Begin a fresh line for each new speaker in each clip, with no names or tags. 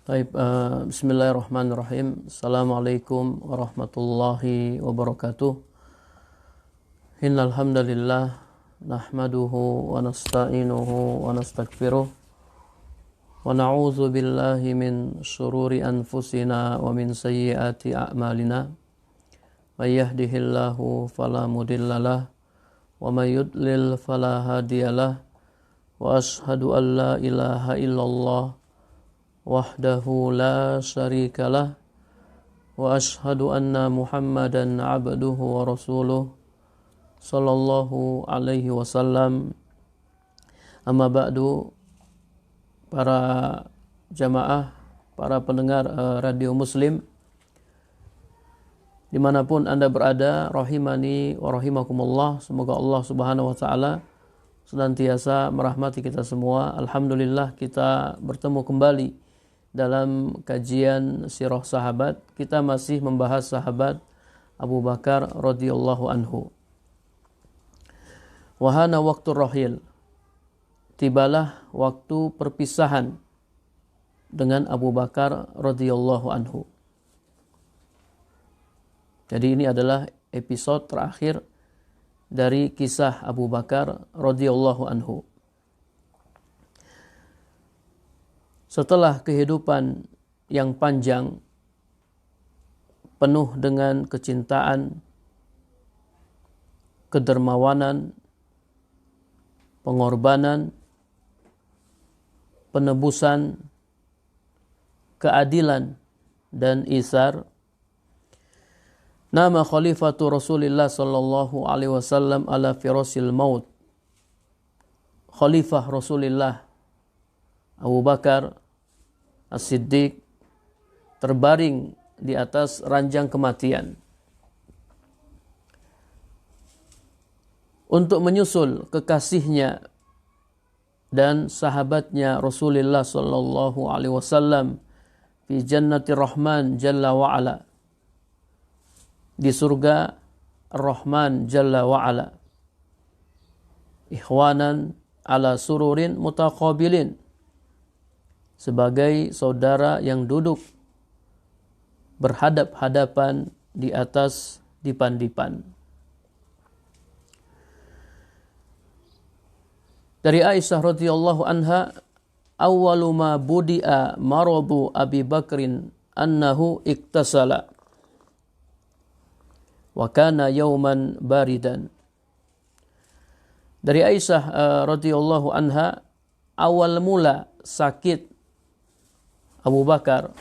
Baik, bismillahirrahmanirrahim. Assalamualaikum warahmatullahi wabarakatuh. Innal hamdalillah nahmaduhu wa nasta'inuhu wa nastaghfiruh wa na'udzu billahi min shururi anfusina wa min sayyiati a'malina. May yahdihillahu fala mudhillalah wa may yudlil fala hadiyalah. Wa ashhadu an la ilaha illallah wahdahu la syarikalah wa ashhadu anna Muhammadan abduhu wa rasuluh sallallahu alaihi wasallam. Amma ba'du, para jamaah, para pendengar radio Muslim dimanapun Anda berada, rahimani wa rahimakumullah. Semoga Allah subhanahu wa ta'ala senantiasa merahmati kita semua. Alhamdulillah, kita bertemu kembali dalam kajian sirah sahabat. Kita masih membahas sahabat Abu Bakar radhiyallahu anhu. Wahana waktu rahil, tibalah waktu perpisahan dengan Abu Bakar radhiyallahu anhu. Jadi ini adalah episode terakhir dari kisah Abu Bakar radhiyallahu anhu. Setelah kehidupan yang panjang, penuh dengan kecintaan, kedermawanan, pengorbanan, penebusan, keadilan, dan isar, nama Khalifatu Rasulullah sallallahu alaihi wasallam ala firasil maut. Khalifah Rasulullah Abu Bakar As-Siddiq terbaring di atas ranjang kematian. Untuk menyusul kekasihnya dan sahabatnya Rasulullah sallallahu alaihi wasallam fi jannati Rahman jalla wa ala, di surga Ar-Rahman jalla wa ala, ikhwanan ala sururin mutaqabilin, sebagai saudara yang duduk berhadap-hadapan di atas dipan-dipan. Dari Aisyah radhiyallahu anha, awwalu ma budi'a maradu Abi Bakrin annahu iktasala wa kana yawman baridan. Dari Aisyah radhiyallahu anha, awal mula sakit Abu Bakar,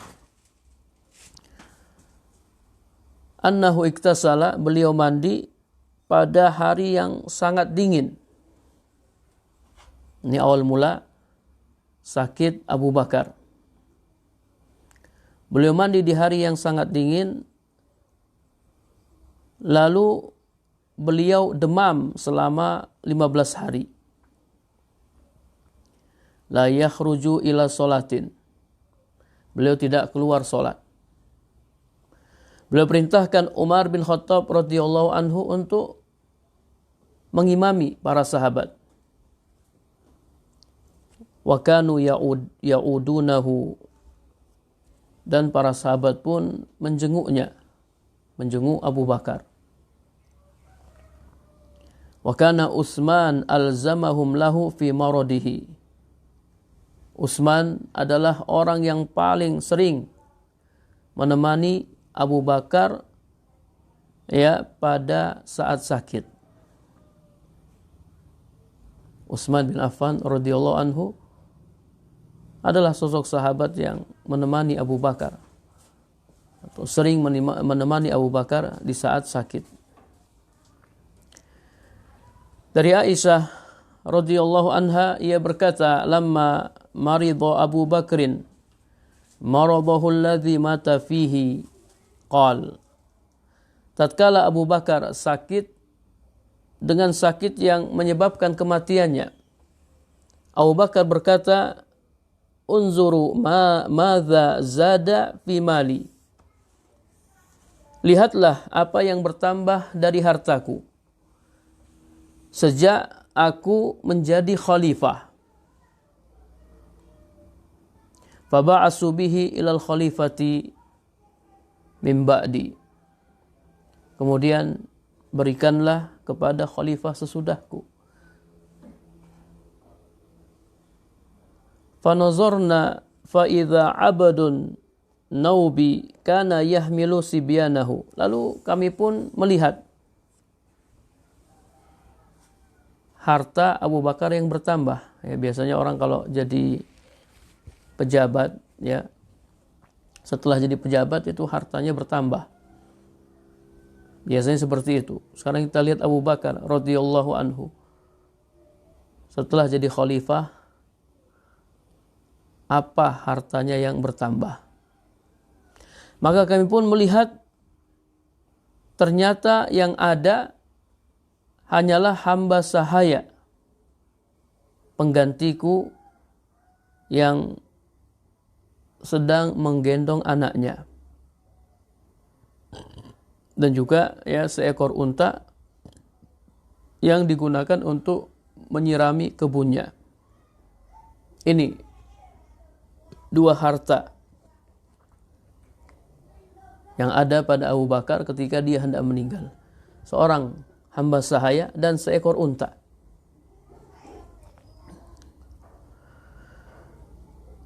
annahu iktasala, beliau mandi pada hari yang sangat dingin. Ini awal mula sakit Abu Bakar. Beliau mandi di hari yang sangat dingin, lalu beliau demam selama 15 hari. La yakhruju ila sholatin, beliau tidak keluar sholat. Beliau perintahkan Umar bin Khattab radhiyallahu anhu untuk mengimami para sahabat. Wa kanu ya'udunahu, dan para sahabat pun menjenguk Abu Bakar. Wa kana Utsman alzamahum lahu fi maradihi. Utsman adalah orang yang paling sering menemani Abu Bakar pada saat sakit. Utsman bin Affan radhiyallahu anhu adalah sosok sahabat yang menemani Abu Bakar, atau sering menemani Abu Bakar di saat sakit. Dari Aisyah radhiyallahu anha, ia berkata, lamma maridha Abu Bakrin maradahu alladhi mata fihi qal, tatkala Abu Bakar sakit dengan sakit yang menyebabkan kematiannya, Abu Bakar berkata, unzuru madza zada fi mali, lihatlah apa yang bertambah dari hartaku sejak aku menjadi khalifah. Faba'asu bihi ilal khalifati min ba'di. Kemudian berikanlah kepada khalifah sesudahku. Fanazarna fa idza abadun naubi kana yahmilu sibyanahu. Lalu kami pun melihat harta Abu Bakar yang bertambah. Ya, biasanya orang kalau jadi pejabat, ya, setelah jadi pejabat itu hartanya bertambah. Biasanya seperti itu. Sekarang kita lihat Abu Bakar radhiyallahu anhu. Setelah jadi khalifah, apa hartanya yang bertambah? Maka kami pun melihat ternyata yang ada hanyalah hamba sahaya, penggantiku yang sedang menggendong anaknya. Dan juga ya seekor unta yang digunakan untuk menyirami kebunnya. Ini dua harta yang ada pada Abu Bakar ketika dia hendak meninggal. Seorang hamba sahaya dan seekor unta.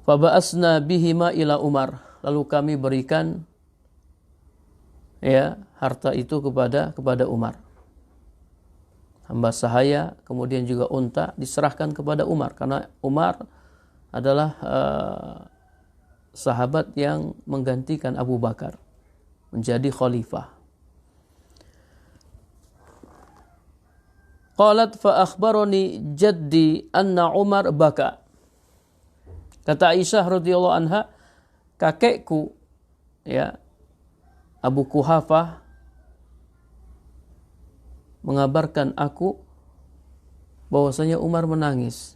Faba'asna bihima ila Umar. Lalu kami berikan ya harta itu kepada Umar. Hamba sahaya kemudian juga unta diserahkan kepada Umar karena Umar adalah sahabat yang menggantikan Abu Bakar menjadi khalifah. Qalat fa akhbarani jaddi anna Umar baka. Kata Aisyah radhiyallahu anha, kakekku ya Abu Kuhafah mengabarkan aku bahwasanya Umar menangis.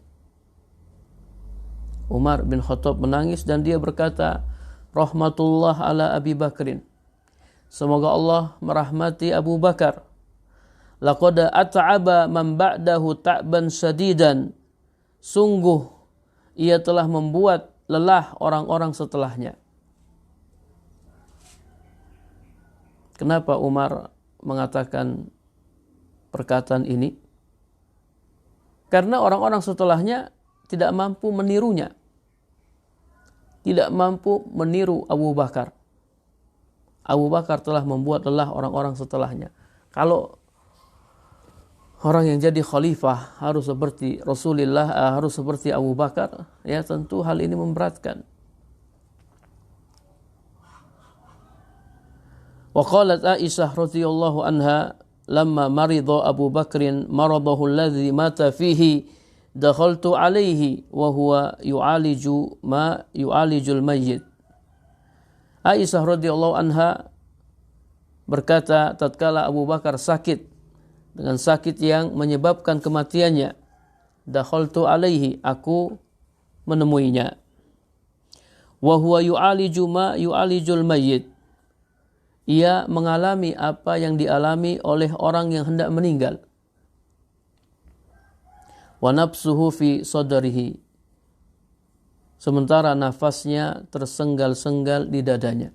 Umar bin Khattab menangis dan dia berkata, rahmatullah ala Abi Bakrin. Semoga Allah merahmati Abu Bakar. Laqad at'aba man ba'dahu ta'ban syadidan. Sungguh ia telah membuat lelah orang-orang setelahnya. Kenapa Umar mengatakan perkataan ini? Karena orang-orang setelahnya tidak mampu menirunya. Tidak mampu meniru Abu Bakar. Abu Bakar telah membuat lelah orang-orang setelahnya. Kalau orang yang jadi khalifah harus seperti Rasulullah, harus seperti Abu Bakar, ya tentu hal ini memberatkan. Wa qalat Aisyah radhiyallahu anha, lamma marida Abu Bakrin maradahu alladhi mata fihi, dakhaltu alaihi wa huwa yu'aliju ma yu'alijul mayyit. Aisyah radhiyallahu anha berkata, tatkala Abu Bakar sakit dengan sakit yang menyebabkan kematiannya, dakhaltu alaihi, aku menemuinya. Wa huwa yu'aliju ma yu'alijul mayyit. Ia mengalami apa yang dialami oleh orang yang hendak meninggal. Wa nafsuhu fi sadrihi. Sementara nafasnya tersenggal-senggal di dadanya.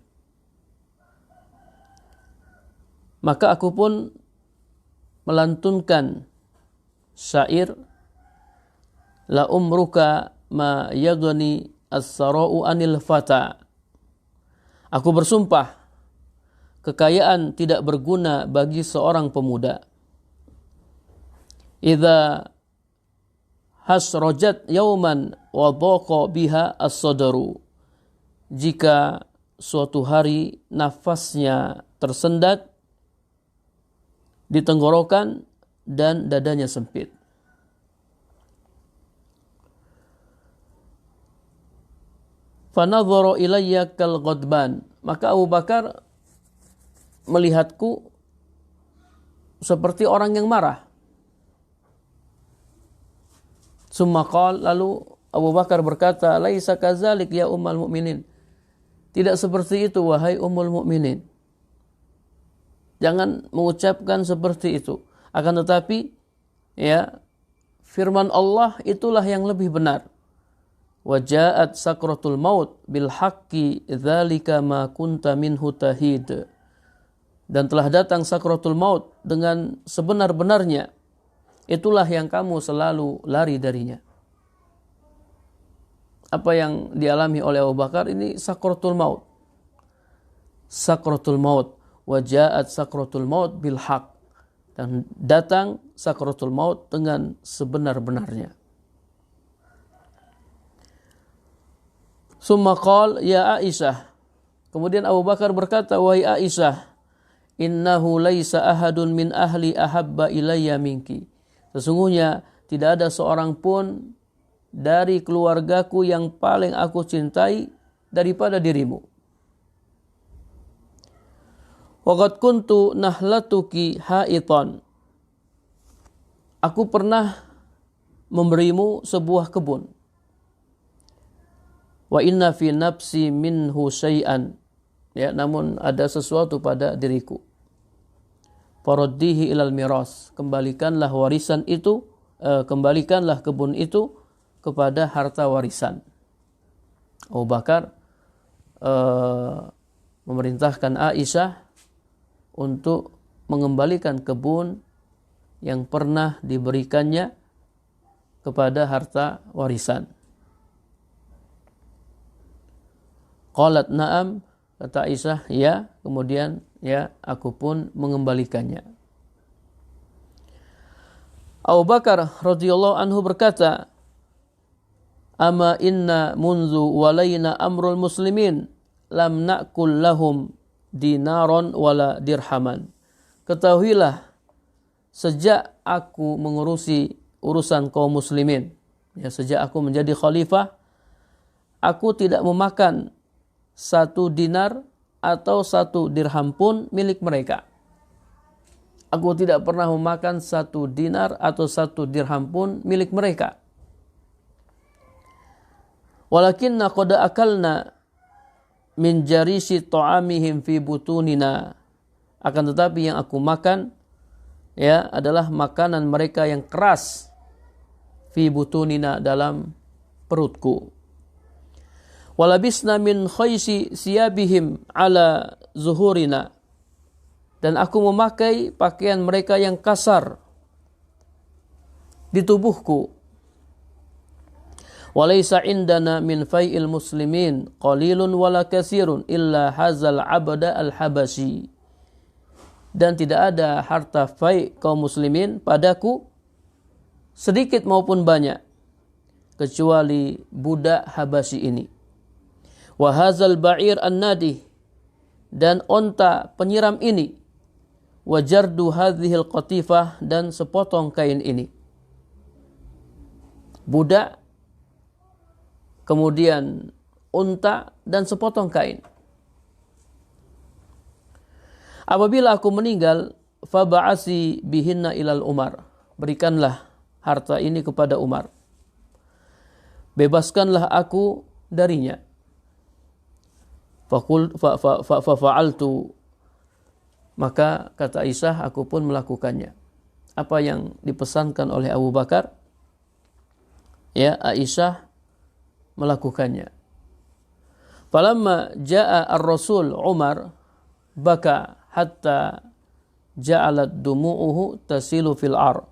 Maka aku pun melantunkan syair, la umruka ma yaghni as-sara'u anil fata. Aku bersumpah, kekayaan tidak berguna bagi seorang pemuda. Idza hasrajat yauman wa dhaqa biha as-sadru. Jika suatu hari nafasnya tersendat di tenggorokan dan dadanya sempit. Fanadhara ilayya kal ghadban. Maka Abu Bakar melihatku seperti orang yang marah. Summa qala, lalu Abu Bakar berkata, laisa kadzalik ya ummul mukminin. Tidak seperti itu wahai ummul mukminin. Jangan mengucapkan seperti itu. Akan tetapi ya firman Allah itulah yang lebih benar. wa ja'at sakratul maut bil haqqi dzalika ma kunta minhu tahid. Dan telah datang sakratul maut dengan sebenar-benarnya, itulah yang kamu selalu lari darinya. Apa yang dialami oleh Abu Bakar ini sakratul maut. Sakratul maut, wa ja'at sakratul maut bil haqq. Dan datang sakratul maut dengan sebenar-benarnya. Summa qala ya Aisyah. Kemudian Abu Bakar berkata, wahai Aisyah, innahu laisa ahadun min ahli ahabba ilayya minki. Sesungguhnya tidak ada seorang pun dari keluargaku yang paling aku cintai daripada dirimu. Waqad kuntu nahlatuki haitan. Aku pernah memberimu sebuah kebun. Wa inna fi nafsi minhu syai'an. Ya, namun ada sesuatu pada diriku. Faraddihi ilal miras. Kembalikanlah warisan itu, kembalikanlah kebun itu kepada harta warisan. Abu Bakar memerintahkan Aisyah untuk mengembalikan kebun yang pernah diberikannya kepada harta warisan. Qalat na'am, kata Aisyah, ya, kemudian ya, aku pun mengembalikannya. Abu Bakar radhiyallahu anhu berkata, ama inna munzu walayna amrul muslimin lam na'kul lahum dinaron wala dirhaman. Ketahuilah, sejak aku mengurusi urusan kaum muslimin, ya, sejak aku menjadi khalifah, aku tidak memakan 1 dinar atau 1 dirham pun milik mereka. Aku tidak pernah memakan 1 dinar atau 1 dirham pun milik mereka. Walakinna qad akalna min jarisi ta'amihim fi butunina. Akan tetapi yang aku makan, ya, adalah makanan mereka yang keras, fi butunina, dalam perutku. Walabisna min khaisi siyabihim ala zuhurina. Dan aku memakai pakaian mereka yang kasar di tubuhku. Walaysa indana min fai'il muslimin qalilun wala katsirun illa hazal abda al-habasyi. Dan tidak ada harta fai' kaum muslimin padaku, sedikit maupun banyak, kecuali budak Habasyi ini. Wa hazal ba'ir an-nadih, dan onta penyiram ini. Wa jardu hadhil qatifah, dan sepotong kain ini. Budak, kemudian unta, dan sepotong kain. Apabila aku meninggal, faba'asi bihinna ilal Umar. Berikanlah harta ini kepada Umar. Bebaskanlah aku darinya. Fa'altu. Maka kata Aisyah, aku pun melakukannya. Apa yang dipesankan oleh Abu Bakar, ya, Aisyah melakukannya. Falamma jaa ar-rasul Umar baka hatta ja'alat dumu'uhu tasilu fil ar.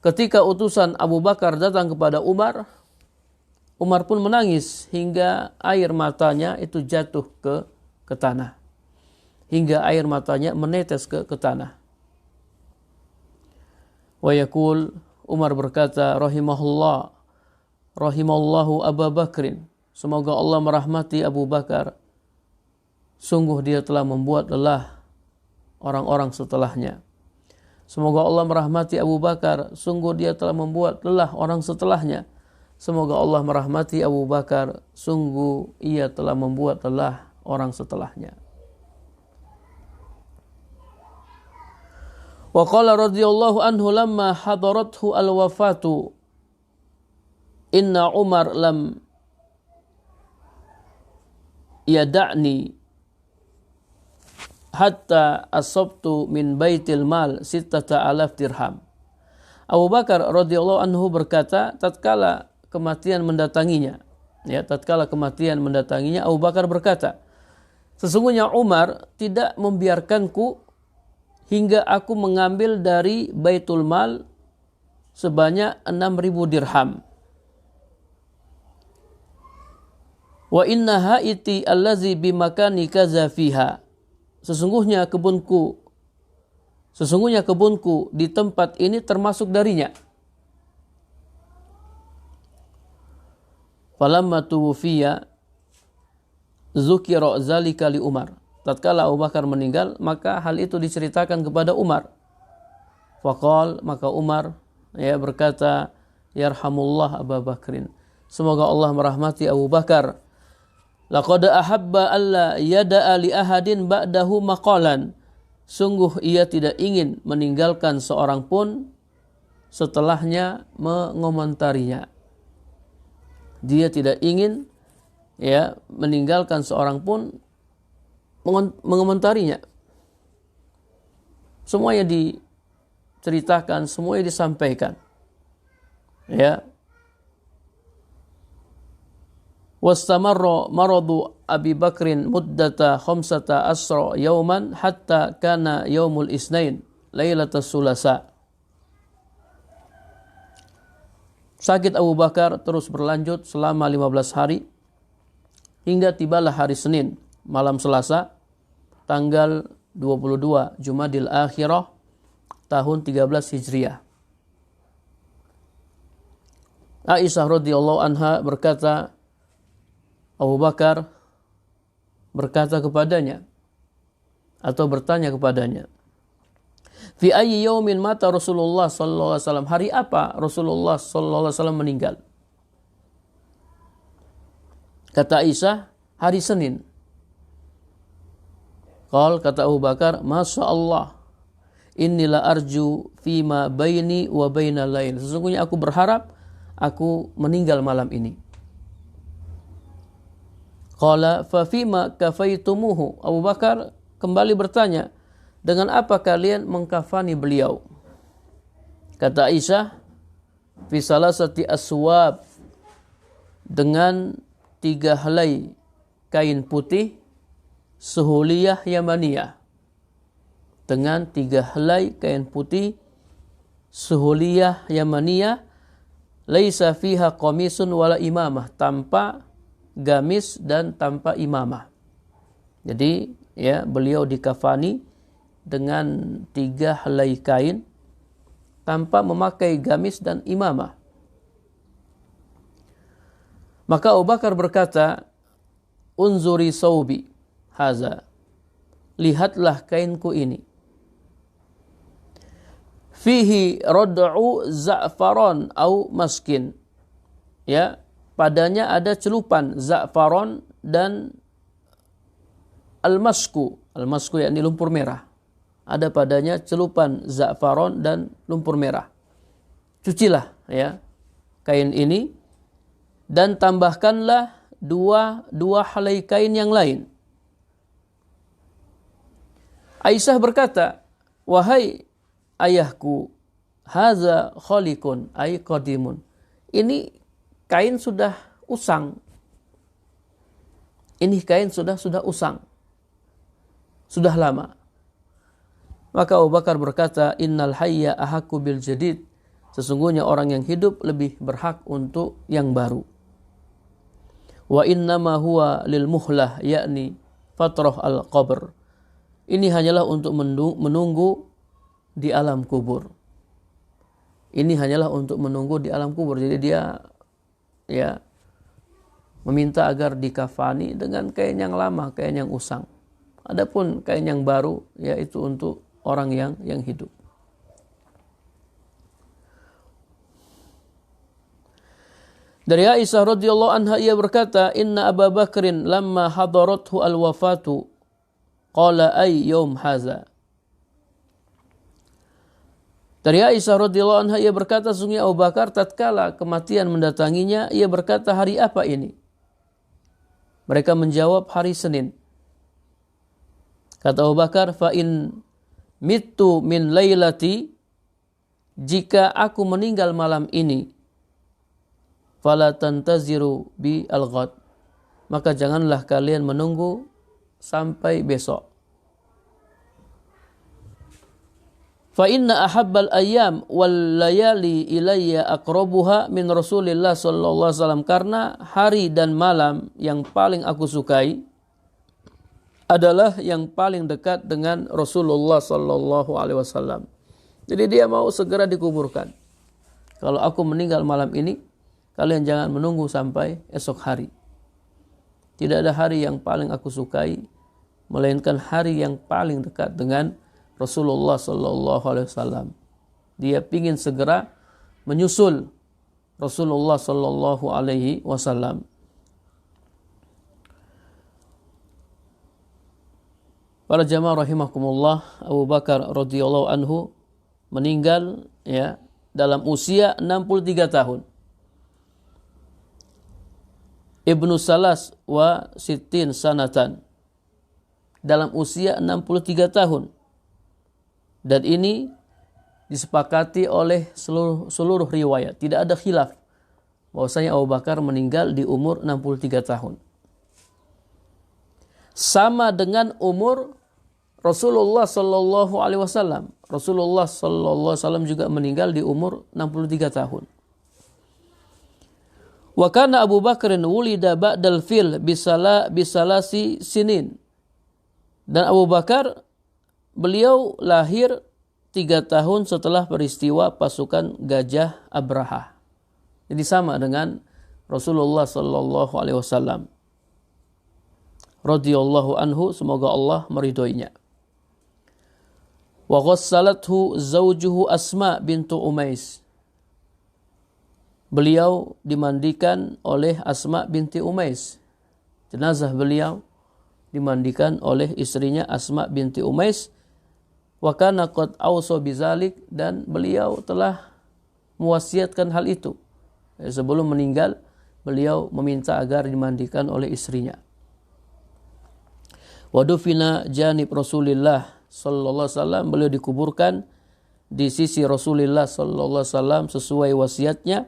Ketika utusan Abu Bakar datang kepada Umar, Umar pun menangis hingga air matanya itu jatuh ke tanah. Hingga air matanya menetes ke tanah. Wa yaqul, Umar berkata, rahimallahu Abu Bakrin. Semoga Allah merahmati Abu Bakar. Sungguh dia telah membuat lelah orang-orang setelahnya. Semoga Allah merahmati Abu Bakar. Sungguh dia telah membuat lelah orang setelahnya. Semoga Allah merahmati Abu Bakar. Sungguh ia telah membuat lelah orang setelahnya. Wa qala radhiyallahu anhu lamma hadarathu al-wafatu inna Umar lam yada'ni hatta asabtu min baitil mal 6,000 dirham. Abu Bakar radhiyallahu anhu berkata, tatkala kematian mendatanginya, Ya, tatkala kematian mendatanginya, Abu Bakar berkata, sesungguhnya Umar tidak membiarkanku hingga aku mengambil dari Baitul Mal sebanyak 6.000 dirham. Wa inna haiti allazi bimakani kaza fiha. Sesungguhnya kebunku di tempat ini termasuk darinya. Falamma tuwfiya zukira zalika li Umar. Tatkala Abu Bakar meninggal, maka hal itu diceritakan kepada Umar. Faqal, maka Umar berkata, yarhamullah Abu Bakrin. Semoga Allah merahmati Abu Bakar. Laqad ahabba alla yada'a li ahadin ba'dahu maqalan. Sungguh ia tidak ingin meninggalkan seorang pun setelahnya mengomentarinya. Dia tidak ingin meninggalkan seorang pun mengomentarinya. Semuanya diceritakan, semuanya disampaikan. Ya. Wastamarra maradu Abi Bakrin muddata 15 yawman hatta kana yaumul isnain lailatul sulasa. Sakit Abu Bakar terus berlanjut selama 15 hari hingga tibalah hari Senin, malam Selasa, tanggal 22 Jumadil Akhirah tahun 13 Hijriah. Aisyah radhiyallahu anha berkata, Abu Bakar berkata kepadanya atau bertanya kepadanya, fi ayyi yaumin mata Rasulullah sallallahu alaihi wasallam? Hari apa Rasulullah sallallahu alaihi wasallam meninggal? Kata Aisyah, hari Senin. Kata Abu Bakar, Masya Allah, innila arju fima baini wa bainal lail. Sesungguhnya aku berharap aku meninggal malam ini. Qala fa fima kafaitumuhu. Abu Bakar kembali bertanya, dengan apa kalian mengkafani beliau? Kata Aisyah, fi salasati aswab, dengan 3 helai kain putih suhuliyah yamaniyah. Dengan 3 helai kain putih suhuliyah yamaniyah, laisa fiha qamisun wala imamah, tanpa gamis dan tanpa imamah. Jadi beliau dikafani dengan 3 helai kain tanpa memakai gamis dan imamah. Maka Abu Bakar berkata, unzuri saubi haza, lihatlah kainku ini. Fihi rad'u za'faron au maskin. Ya, padanya ada celupan za'faron dan al-masku. Al-masku yakni lumpur merah. Ada padanya celupan za'faron dan lumpur merah. Cucilah kain ini dan tambahkanlah dua helai kain yang lain. Aisyah berkata, wahai ayahku, haza khalikun ay qadimun. Ini kain sudah usang. Ini kain sudah usang. Sudah lama. Maka Abu Bakar berkata, innal hayya ahaqqu bil jadid. Sesungguhnya orang yang hidup lebih berhak untuk yang baru. Wa innama huwa lil muhlah, yakni fatrah al-qabr. Ini hanyalah untuk menunggu di alam kubur. Ini hanyalah untuk menunggu di alam kubur. Jadi dia meminta agar dikafani dengan kain yang lama, kain yang usang. Adapun kain yang baru, yaitu untuk orang yang hidup. Dari Aisyah radhiyallahu anha, ia berkata, inna Abu Bakrin lamma hadarathu al-wafatu qala ay yawm haza. Dari Aisyah radhiyallahu anha, ia berkata, sungguh Abu Bakar tatkala kematian mendatanginya, ia berkata, hari apa ini? Mereka menjawab, hari Senin. Kata Abu Bakar, fa in mittu min lailati, jika aku meninggal malam ini, fala tantaziru bi al-ghad, maka janganlah kalian menunggu sampai besok. Fa inna ahabbal ayyam wal layali ilayya aqrabuha min Rasulillah sallallahu alaihi wasallam, karena hari dan malam yang paling aku sukai adalah yang paling dekat dengan Rasulullah sallallahu alaihi wasallam. Jadi dia mau segera dikuburkan. Kalau aku meninggal malam ini, kalian jangan menunggu sampai esok hari. Tidak ada hari yang paling aku sukai melainkan hari yang paling dekat dengan Rasulullah sallallahu alaihi wasallam. Dia ingin segera menyusul Rasulullah sallallahu alaihi wasallam. Para jamaah rahimakumullah, Abu Bakar radhiyallahu anhu meninggal ya dalam usia 63 tahun. Ibnu Salas wa Sittin sanatan, dalam usia 63 tahun. Dan ini disepakati oleh seluruh riwayat. Tidak ada khilaf bahwasanya Abu Bakar meninggal di umur 63 tahun. Sama dengan umur Rasulullah sallallahu alaihi wasallam. Rasulullah sallallahu alaihi wasallam juga meninggal di umur 63 tahun. Wa kana Abu Bakrin wulida ba'dal fil bisalasi sinin. Dan Abu Bakar, beliau lahir 3 tahun setelah peristiwa pasukan Gajah Abraha. Jadi sama dengan Rasulullah sallallahu alaihi wasallam. Radhiyallahu anhu, semoga Allah meridhoinya. Wa ghassalathu zawjuhu Asma bintu Umais. Beliau dimandikan oleh Asma binti Umais. Jenazah beliau dimandikan oleh istrinya Asma binti Umais. Wa kana qad awsa bizalik, dan beliau telah mewasiatkan hal itu. Sebelum meninggal, beliau meminta agar dimandikan oleh istrinya. Wa dufina janib Rasulillah sallallahu alaihi wasallam, beliau dikuburkan di sisi Rasulullah sallallahu alaihi wasallam sesuai wasiatnya.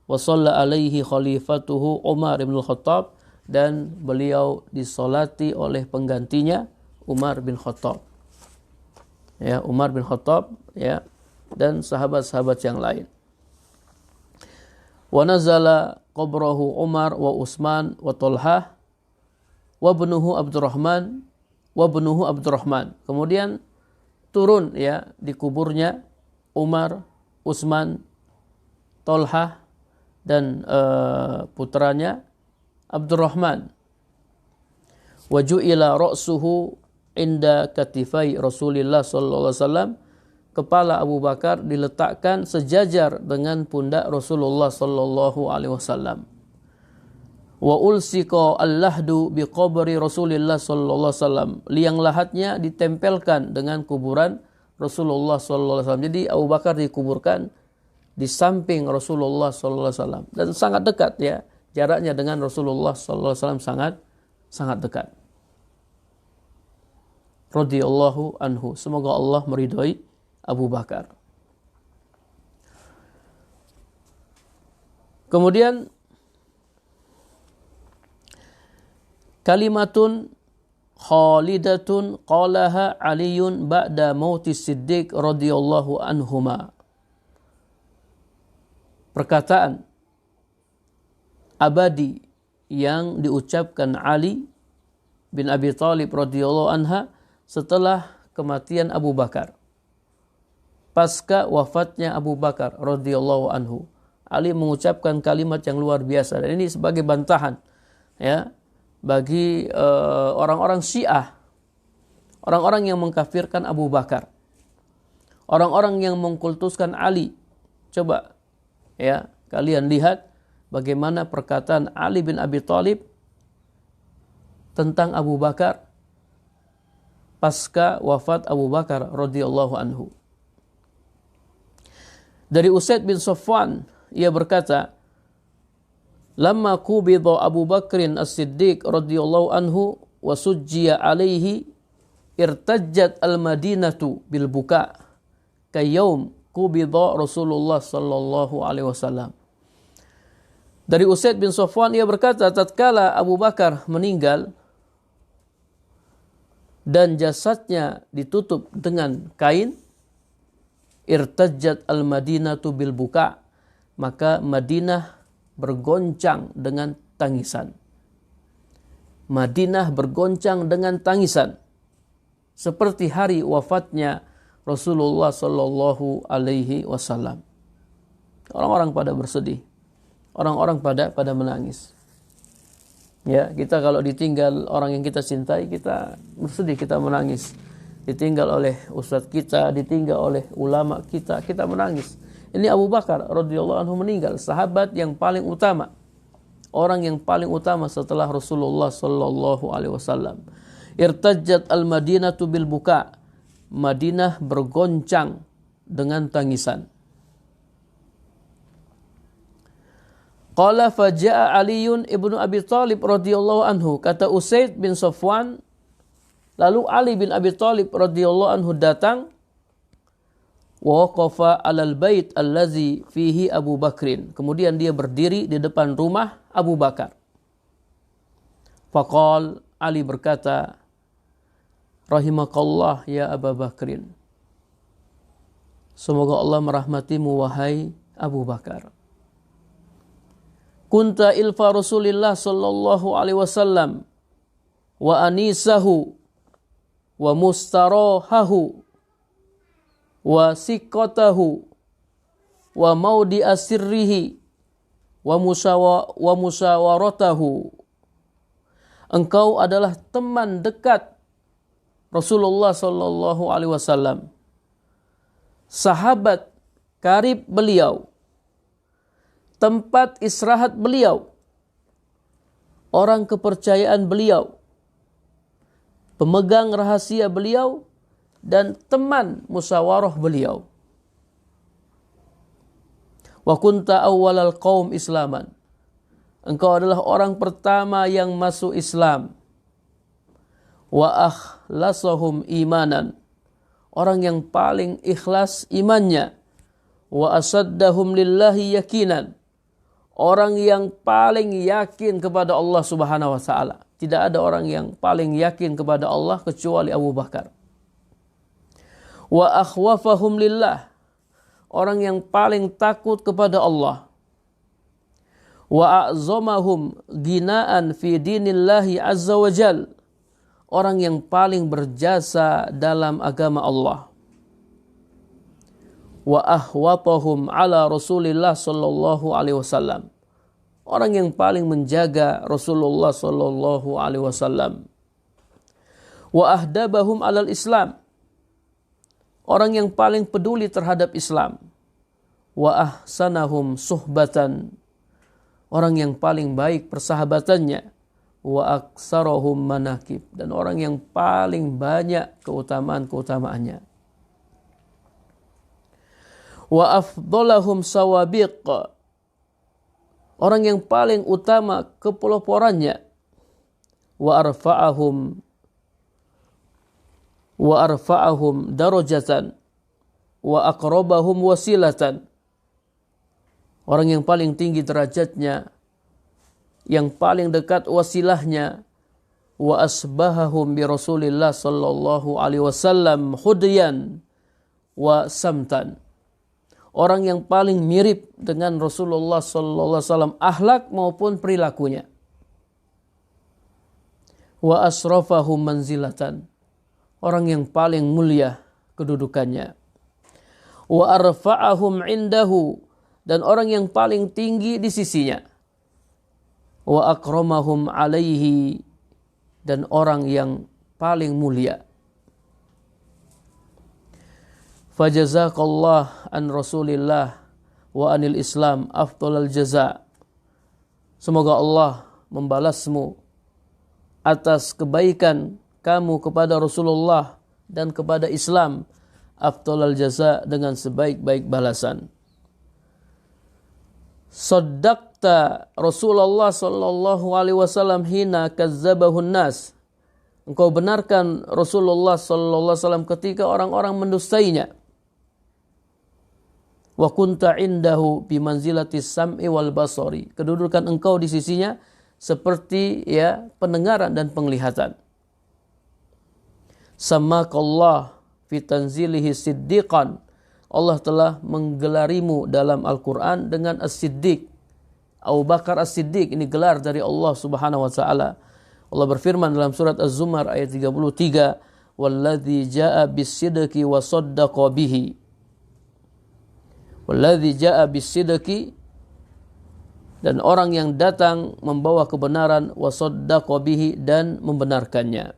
Wa shalla alaihi khalifatuhu Umar bin Khattab, dan beliau disolati oleh penggantinya Umar bin Khattab. Ya, Umar bin Khattab ya, dan sahabat-sahabat yang lain. Wa nazala qabrahu Umar wa Utsman wa Talhah wa ibnuhu Abdurrahman. Kemudian turun ya di kuburnya Umar, Utsman, Talhah, dan putranya Abdurrahman. Wa ju'ila ra'suhu inda katifai Rasulillah sallallahu alaihi wasallam. Kepala Abu Bakar diletakkan sejajar dengan pundak Rasulullah sallallahu alaihi wasallam. Wa ulsiqa al-lahdu bi qabri Rasulillah sallallahu alaihi wasallam. Liang lahatnya ditempelkan dengan kuburan Rasulullah sallallahu alaihi wasallam. Jadi Abu Bakar dikuburkan di samping Rasulullah sallallahu alaihi wasallam, dan sangat dekat ya. Jaraknya dengan Rasulullah sallallahu alaihi wasallam sangat dekat. Radhiyallahu anhu. Semoga Allah meridhai Abu Bakar. Kemudian kalimatun khalidatun qalaha Aliyun ba'da mauti Siddiq radhiyallahu anhuma. Perkataan abadi yang diucapkan Ali bin Abi Thalib radhiyallahu anha setelah kematian Abu Bakar. Pasca wafatnya Abu Bakar radhiyallahu anhu, Ali mengucapkan kalimat yang luar biasa, dan ini sebagai bantahan ya bagi orang-orang Syiah, orang-orang yang mengkafirkan Abu Bakar, orang-orang yang mengkultuskan Ali. Coba ya, kalian lihat bagaimana perkataan Ali bin Abi Thalib tentang Abu Bakar pasca wafat Abu Bakar radhiyallahu anhu. Dari Usaid bin Safwan, ia berkata, "Lamma qubida Abu Bakrin As-Siddiq radhiyallahu anhu wa sujjiya alaihi irtajjat al-Madinatu bil buka kayaum qubida Rasulullah sallallahu alaihi wasallam." Dari Usaid bin Safwan, ia berkata, tatkala Abu Bakar meninggal dan jasadnya ditutup dengan kain, irtajat al-Madinatu bil buka, maka Madinah bergoncang dengan tangisan. Madinah bergoncang dengan tangisan seperti hari wafatnya Rasulullah sallallahu alaihi wasallam. Orang-orang pada bersedih. Orang-orang pada menangis. Ya, kita kalau ditinggal orang yang kita cintai, kita bersedih, kita menangis. Ditinggal oleh ustadz kita, ditinggal oleh ulama kita, kita menangis. Ini Abu Bakar radhiyallahu anhu meninggal, sahabat yang paling utama. Orang yang paling utama setelah Rasulullah sallallahu alaihi wasallam. Irtajat al-Madinatu bil buka. Madinah bergoncang dengan tangisan. Qala faja'a Aliun ibnu Abi Thalib radhiyallahu anhu, kata Usaid bin Safwan, lalu Ali bin Abi Thalib radhiyallahu anhu datang, wa waqafa 'alal bait allazi fihi Abu Bakrin. Kemudian dia berdiri di depan rumah Abu Bakar. Faqal, Ali berkata, rahimakallah ya Abu Bakrin. Semoga Allah merahmatimu wahai Abu Bakar. Kunta ilfa Rasulillah sallallahu alaihi wasallam wa anisahu wa mustarahahu wa siqatahu wa maudi asirrihi wa musyawaratahu. Engkau adalah teman dekat Rasulullah sallallahu alaihi wasallam, sahabat karib beliau, tempat istirahat beliau, orang kepercayaan beliau, pemegang rahasia beliau, dan teman musyawarah beliau. Wa kunta awwalal qaum islaman. Engkau adalah orang pertama yang masuk Islam. Wa akhlasahum imanan. Orang yang paling ikhlas imannya. Wa asaddahum lillahi yakinan. Orang yang paling yakin kepada Allah Subhanahu wa taala. Tidak ada orang yang paling yakin kepada Allah kecuali Abu Bakar. Wa akhwafahum lillah. Orang yang paling takut kepada Allah. Wa a'zamahum ginaan fi dinillahi azza wa jal. Orang yang paling berjasa dalam agama Allah. Wa ahwatahum ala Rasulillah sallallahu alaihi wasallam. Orang yang paling menjaga Rasulullah sallallahu alaihi wasallam. Wa ahdabahum alal Islam. Orang yang paling peduli terhadap Islam. Wa ahsanahum suhbatan. Orang yang paling baik persahabatannya. Wa aksarahum manakib. Dan orang yang paling banyak keutamaan-keutamaannya. Wa afdolahum sawabiq. Orang yang paling utama kepeloporannya. Wa arfa'ahum darajatan. Wa aqrabahum wasilatan. Orang yang paling tinggi derajatnya, yang paling dekat wasilahnya. Wa asbahahum bi Rasulillah sallallahu alaihi wasallam hudyan wa samtan. Orang yang paling mirip dengan Rasulullah sallallahu alaihi wasallam akhlak maupun perilakunya. Wa asrafahum manzilatan. Orang yang paling mulia kedudukannya. Wa arfa'ahum indahu. Dan orang yang paling tinggi di sisinya. Wa akramahum alaihi. Dan orang yang paling mulia. Fajazakallah an Rasulillah wa anil Islam afdalal jaza. Semoga Allah membalasmu atas kebaikan kamu kepada Rasulullah dan kepada Islam afdalal jaza, dengan sebaik-baik balasan. Saddaqta Rasulullah sallallahu alaihi wasallam hina kazzabahun nas. Engkau benarkan Rasulullah sallallahu alaihi wasallam ketika orang-orang mendustainya. Wa kunta indahu bimanzilati sam'i wal basari. Kedudukan engkau di sisinya seperti ya pendengaran dan penglihatan. Samakallah fi tanzilihi siddiqan. Allah telah menggelarimu dalam Al-Quran dengan As-Siddiq. Abu Bakar As-Siddiq, ini gelar dari Allah Subhanahu wa taala. Allah berfirman dalam surat Az-Zumar ayat 33, "Walladzi jaa'a bis-sidqi wa saddaqa bihi." Walladzi jaa'a bis-sidqi, dan orang yang datang membawa kebenaran, wa saddaqa bihi, dan membenarkannya.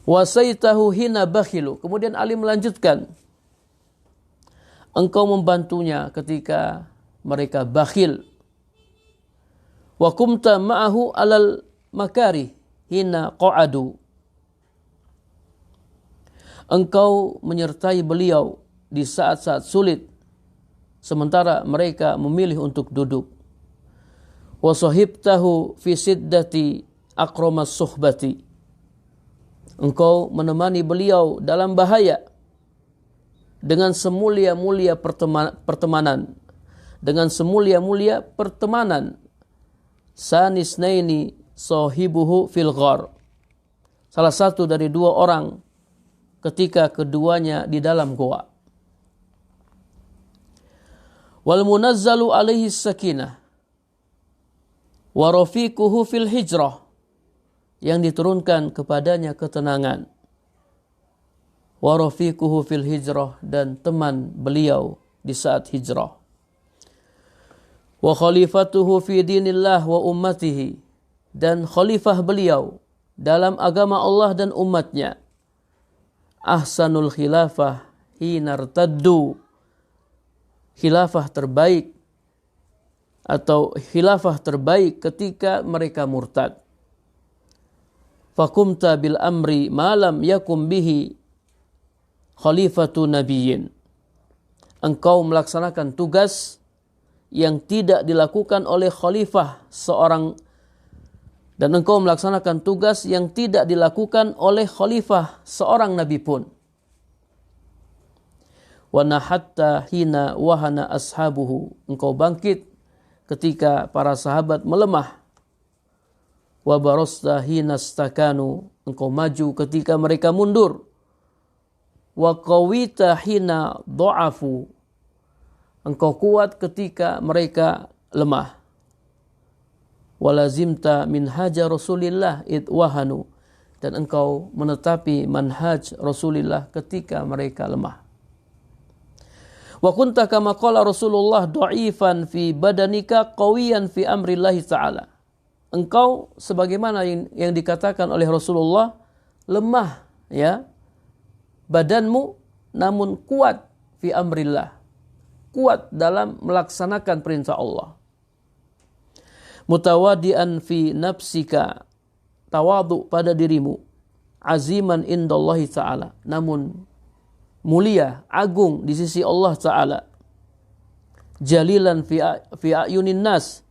Wasaitahu hina bakhilu. Kemudian Ali melanjutkan, engkau membantunya ketika mereka bakhil. Wa kumta ma'ahu alal makari hina qa'adu. Engkau menyertai beliau di saat-saat sulit, sementara mereka memilih untuk duduk. Wa sahibtahu fi siddati akramas suhbati. Engkau menemani beliau dalam bahaya dengan semulia-mulia pertemanan. Dengan semulia-mulia pertemanan. Sanisnaini sahibuhu fil ghar. Salah satu dari dua orang ketika keduanya di dalam goa. Wal munazzalu alaihi sakinah wa rafiquhu fil hijrah. Yang diturunkan kepadanya ketenangan. Wa rafiquhu fil hijrah, dan teman beliau di saat hijrah. Wa khalifatuhu fi dinillah wa ummatihi, dan khalifah beliau dalam agama Allah dan umatnya. Ahsanul khilafah hinartaddu. Khilafah terbaik atau khilafah terbaik ketika mereka murtad. Fakumta bil amri malam yakum bihi khalifatu nabiyyin. Engkau melaksanakan tugas yang tidak dilakukan oleh khalifah seorang, dan engkau melaksanakan tugas yang tidak dilakukan oleh khalifah seorang nabi pun. Wa nahatta hina wahana ashabuhu. Engkau bangkit ketika para sahabat melemah. Wa barasta hina stakanu. Engkau maju ketika mereka mundur. Wa qawita hina dha'afu. Engkau kuat ketika mereka lemah. Wa lazimta minhaja Rasulillah id wahanu. Dan engkau menetapi manhaj Rasulillah ketika mereka lemah. Wa kunta kama qala Rasulullah dha'ifan fi badanika qawiyan fi amrillahi ta'ala. Engkau sebagaimana yang dikatakan oleh Rasulullah, lemah ya badanmu, namun kuat fi amrillah, kuat dalam melaksanakan perintah Allah. Mutawadian fi nafsika, tawadu pada dirimu, aziman indallahi ta'ala, namun mulia, agung di sisi Allah Ta'ala. Jalilan fi ayunin nas,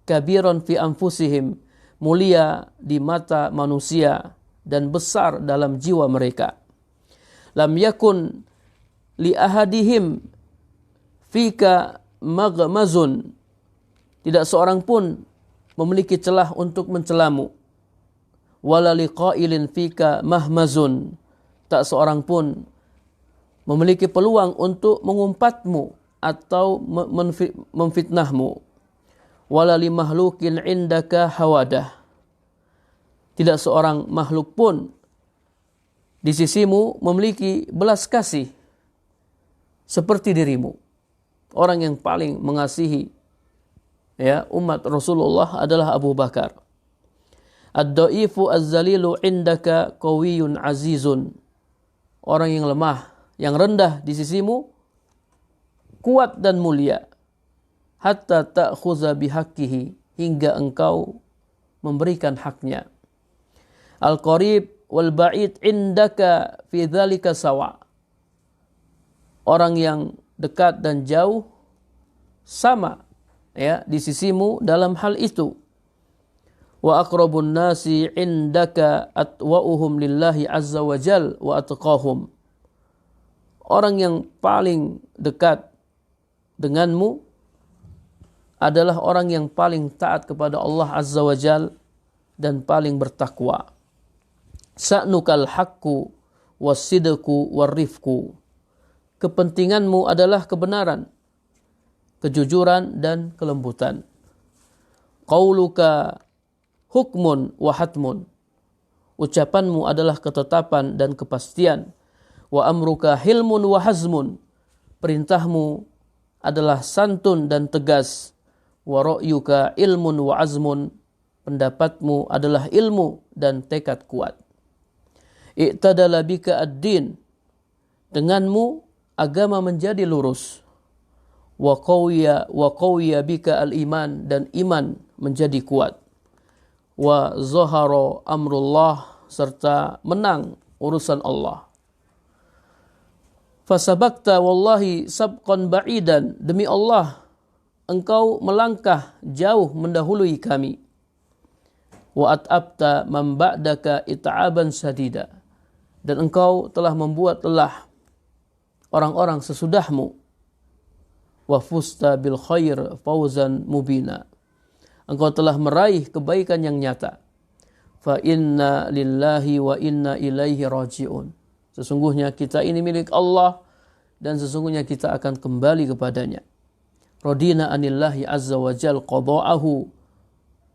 kabiran fi anfusihim, mulia di mata manusia dan besar dalam jiwa mereka. Lam yakun li ahadihim fika maghmazun, tidak seorang pun memiliki celah untuk mencelamu. Wala liqailin fika mahmazun, tak seorang pun memiliki peluang untuk mengumpatmu atau memfitnahmu. Wala li mahlukin indaka hawadah, tidak seorang makhluk pun di sisimu memiliki belas kasih seperti dirimu. Orang yang paling mengasihi ya umat Rasulullah adalah Abu Bakar. Ad-dha'ifu az-zalilu indaka qawiyyun azizun. Orang yang lemah, yang rendah di sisimu kuat dan mulia. Hatta ta'khuza bihaqqihi, hingga engkau memberikan haknya. Al-qarib wal ba'id indaka fi dzalika sawa. Orang yang dekat dan jauh sama ya di sisimu dalam hal itu. Wa aqrabun nasi indaka atwa'uhum lillahi azza wa jal wa atqahum. orang yang paling dekat denganmu adalah orang yang paling taat kepada Allah Azza wa Jal dan paling bertakwa. Sa'nukal haqqu wassidqu warrifqu. Kepentinganmu adalah kebenaran, kejujuran dan kelembutan. Qauluka hukmun wa hatmun. Ucapanmu adalah ketetapan dan kepastian. Wa amruka hilmun wa hazmun. Perintahmu adalah santun dan tegas. Wa ra'yuka ilmun wa azmun. Pendapatmu adalah ilmu dan tekad kuat. I'tadala bika ad-din. Denganmu agama menjadi lurus. Wa qawiya bika al-iman. Dan iman menjadi kuat. Wa zahara amrullah. Serta menang urusan Allah. Fasabakta wallahi sabqan ba'idan. Demi Allah, engkau melangkah jauh mendahului kami. Wa at'abta man ba'daka it'aban sadida. Dan engkau telah membuat lelah orang-orang sesudahmu. Wa fusta bil khair fawzan mubina. Engkau telah meraih kebaikan yang nyata. Fa inna lillahi wa inna ilaihi raji'un. Sesungguhnya kita ini milik Allah dan sesungguhnya kita akan kembali kepadanya. Radina anillahi azza wa jal qada'ahu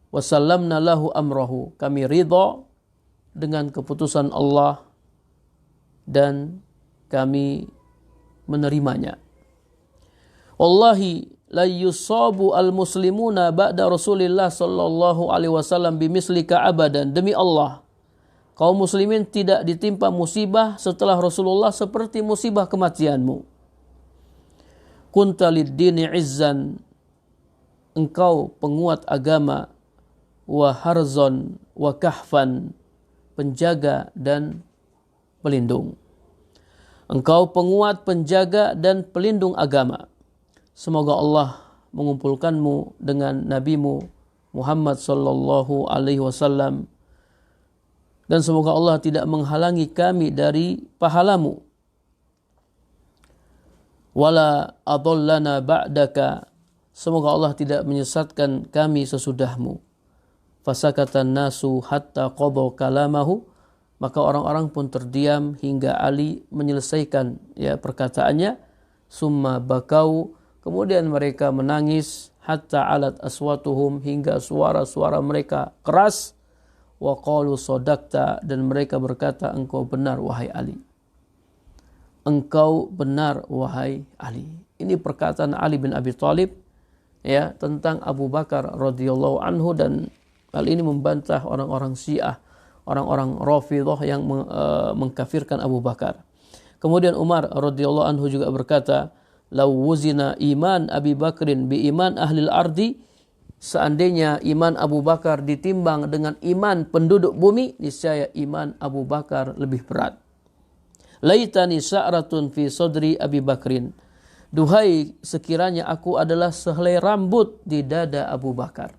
wa sallamna lahu amrahu. Kami ridha dengan keputusan Allah dan kami menerimanya. Wallahi la yusabu al-muslimuna ba'da Rasulillah sallallahu alaihi wasallam bimislika abadan. Demi Allah, kaum muslimin tidak ditimpa musibah setelah Rasulullah seperti musibah kematianmu. Kunta lid-dini izzan. Engkau penguat agama. Wa harzon wa kahfan. Penjaga dan pelindung. Engkau penguat, penjaga dan pelindung agama. Semoga Allah mengumpulkanmu dengan nabimu Muhammad sallallahu alaihi wasallam, dan semoga Allah tidak menghalangi kami dari pahalamu. Wala adallana ba'daka. Semoga Allah tidak menyesatkan kami sesudahmu. Fasakatan nasu hatta qadha kalamahu. Maka orang-orang pun terdiam hingga Ali menyelesaikan perkataannya. Summa bakau. Kemudian mereka menangis hatta alat aswatuhum, hingga suara-suara mereka keras. Wa qalu sadaqta. Dan mereka berkata, engkau benar wahai Ali. Engkau benar wahai Ali. Ini perkataan Ali bin Abi Thalib tentang Abu Bakar radhiyallahu anhu, dan hal ini membantah orang-orang Syiah, orang-orang Rafidhah yang mengkafirkan Abu Bakar. Kemudian Umar radhiyallahu anhu juga berkata, "Law wuzina iman Abi Bakrin bi iman ahlil ardi." Seandainya iman Abu Bakar ditimbang dengan iman penduduk bumi, niscaya iman Abu Bakar lebih berat. Laitani sa'ratun fi sadri Abi Bakrin. Duhai sekiranya aku adalah sehelai rambut di dada Abu Bakar.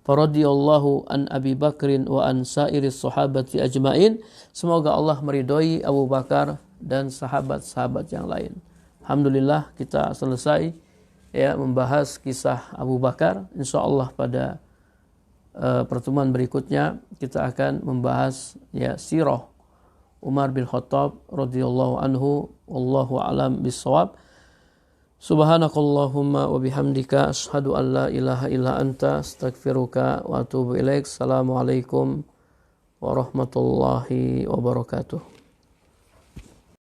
Faradiyallahu an Abi Bakrin wa an sairis sahabati ajmain. Semoga Allah meridhoi Abu Bakar dan sahabat-sahabat yang lain. Alhamdulillah kita selesai membahas kisah Abu Bakar. Insyaallah pada pertemuan berikutnya kita akan membahas sirah Umar bin Khattab radhiyallahu anhu. Wallahu a'lam bissawab. Subhanakallahumma wa bihamdika asyhadu an la ilaha illa anta astaghfiruka wa atubu ilaik. Assalamualaikum warahmatullahi wabarakatuh.